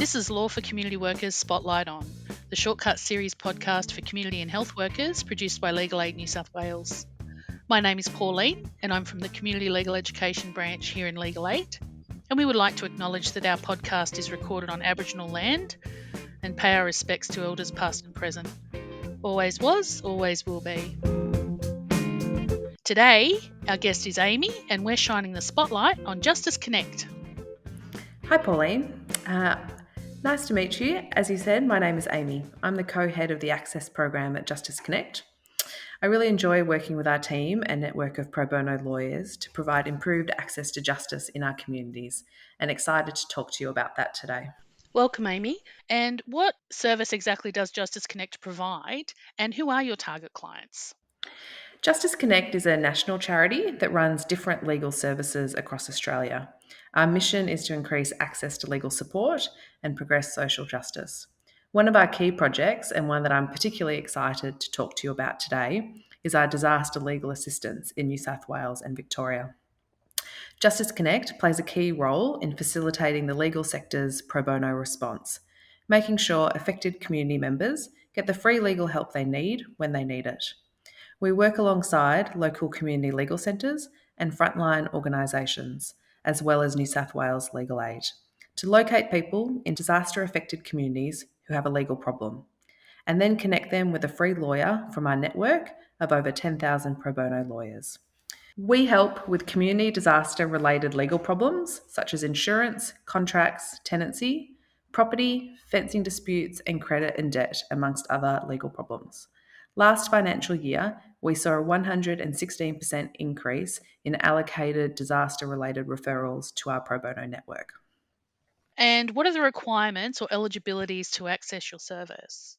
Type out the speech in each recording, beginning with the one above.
This is Law for Community Workers Spotlight On, the Shortcut Series podcast for community and health workers produced by Legal Aid New South Wales. My name is Pauline and I'm from the Community Legal Education branch here in Legal Aid, and we would like to acknowledge that our podcast is recorded on Aboriginal land and pay our respects to Elders past and present. Always was, always will be. Today, our guest is Amy and we're shining the spotlight on Justice Connect. Hi Pauline, nice to meet you. As you said, my name is Amy. I'm the co-head of the Access program at Justice Connect. I really enjoy working with our team and network of pro bono lawyers to provide improved access to justice in our communities, and excited to talk to you about that today. Welcome, Amy. And what service exactly does Justice Connect provide, and who are your target clients? Justice Connect is a national charity that runs different legal services across Australia. Our mission is to increase access to legal support and progress social justice. One of our key projects, and one that I'm particularly excited to talk to you about today, is our disaster legal assistance in New South Wales and Victoria. Justice Connect plays a key role in facilitating the legal sector's pro bono response, making sure affected community members get the free legal help they need when they need it. We work alongside local community legal centres and frontline organisations, as well as New South Wales Legal Aid, to locate people in disaster-affected communities who have a legal problem, and then connect them with a free lawyer from our network of over 10,000 pro bono lawyers. We help with community disaster-related legal problems such as insurance, contracts, tenancy, property, fencing disputes, and credit and debt, amongst other legal problems. Last financial year, we saw a 116% increase in allocated disaster-related referrals to our pro bono network. And what are the requirements or eligibilities to access your service?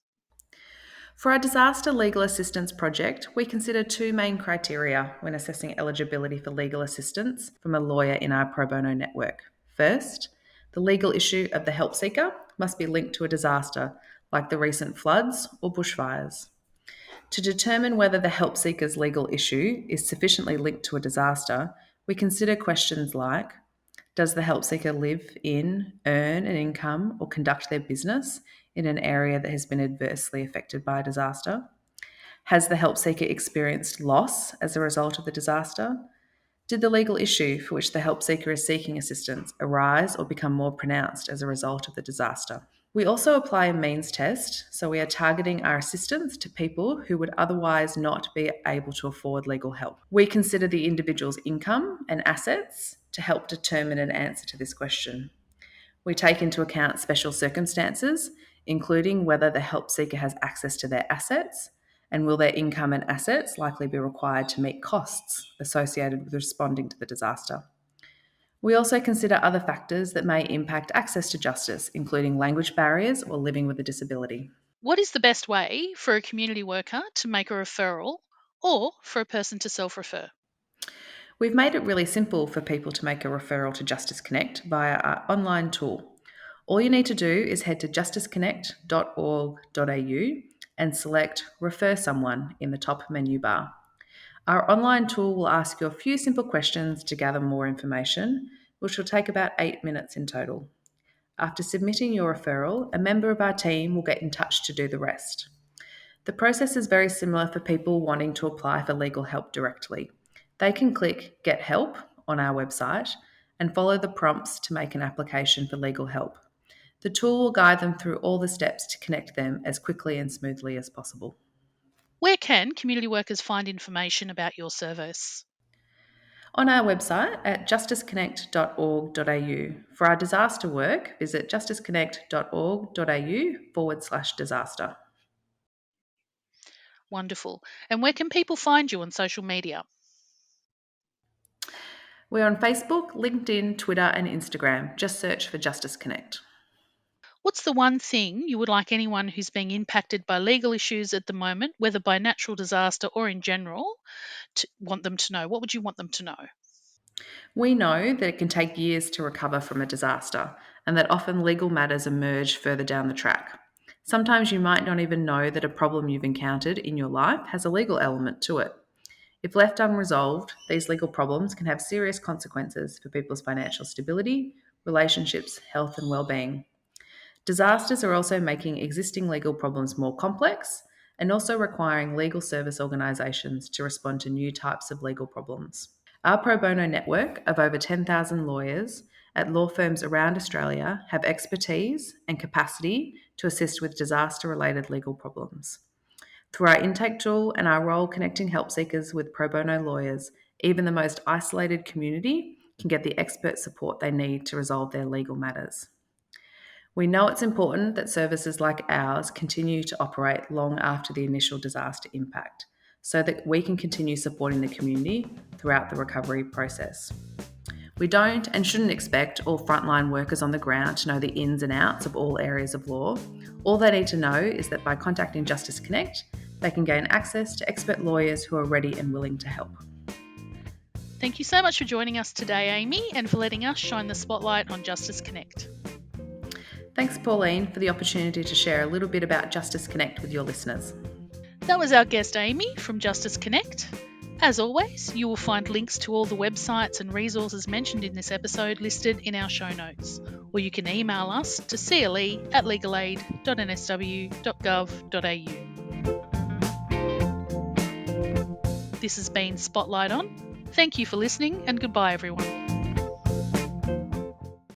For our disaster legal assistance project, we consider two main criteria when assessing eligibility for legal assistance from a lawyer in our pro bono network. First, the legal issue of the help seeker must be linked to a disaster like the recent floods or bushfires. To determine whether the help seeker's legal issue is sufficiently linked to a disaster, we consider questions like: does the help seeker live in, earn an income, or conduct their business in an area that has been adversely affected by a disaster? Has the help seeker experienced loss as a result of the disaster? Did the legal issue for which the help seeker is seeking assistance arise or become more pronounced as a result of the disaster? We also apply a means test, so we are targeting our assistance to people who would otherwise not be able to afford legal help. We consider the individual's income and assets to help determine an answer to this question. We take into account special circumstances, including whether the help seeker has access to their assets, and will their income and assets likely be required to meet costs associated with responding to the disaster. We also consider other factors that may impact access to justice, including language barriers or living with a disability. What is the best way for a community worker to make a referral or for a person to self-refer? We've made it really simple for people to make a referral to Justice Connect via our online tool. All you need to do is head to justiceconnect.org.au and select Refer Someone in the top menu bar. Our online tool will ask you a few simple questions to gather more information, which will take about 8 minutes in total. After submitting your referral, a member of our team will get in touch to do the rest. The process is very similar for people wanting to apply for legal help directly. They can click Get Help on our website and follow the prompts to make an application for legal help. The tool will guide them through all the steps to connect them as quickly and smoothly as possible. Where can community workers find information about your service? On our website at justiceconnect.org.au. For our disaster work, visit justiceconnect.org.au/disaster. Wonderful. And where can people find you on social media? We're on Facebook, LinkedIn, Twitter, and Instagram. Just search for Justice Connect. What's the one thing you would like anyone who's being impacted by legal issues at the moment, whether by natural disaster or in general, to want them to know? What would you want them to know? We know that it can take years to recover from a disaster, and that often legal matters emerge further down the track. Sometimes you might not even know that a problem you've encountered in your life has a legal element to it. If left unresolved, these legal problems can have serious consequences for people's financial stability, relationships, health, and well-being. Disasters are also making existing legal problems more complex and also requiring legal service organisations to respond to new types of legal problems. Our pro bono network of over 10,000 lawyers at law firms around Australia have expertise and capacity to assist with disaster-related legal problems. Through our intake tool and our role connecting help seekers with pro bono lawyers, even the most isolated community can get the expert support they need to resolve their legal matters. We know it's important that services like ours continue to operate long after the initial disaster impact, so that we can continue supporting the community throughout the recovery process. We don't and shouldn't expect all frontline workers on the ground to know the ins and outs of all areas of law. All they need to know is that by contacting Justice Connect, they can gain access to expert lawyers who are ready and willing to help. Thank you so much for joining us today, Amy, and for letting us shine the spotlight on Justice Connect. Thanks, Pauline, for the opportunity to share a little bit about Justice Connect with your listeners. That was our guest, Amy, from Justice Connect. As always, you will find links to all the websites and resources mentioned in this episode listed in our show notes, or you can email us to cle@legalaid.nsw.gov.au. This has been Spotlight On. Thank you for listening, and goodbye, everyone.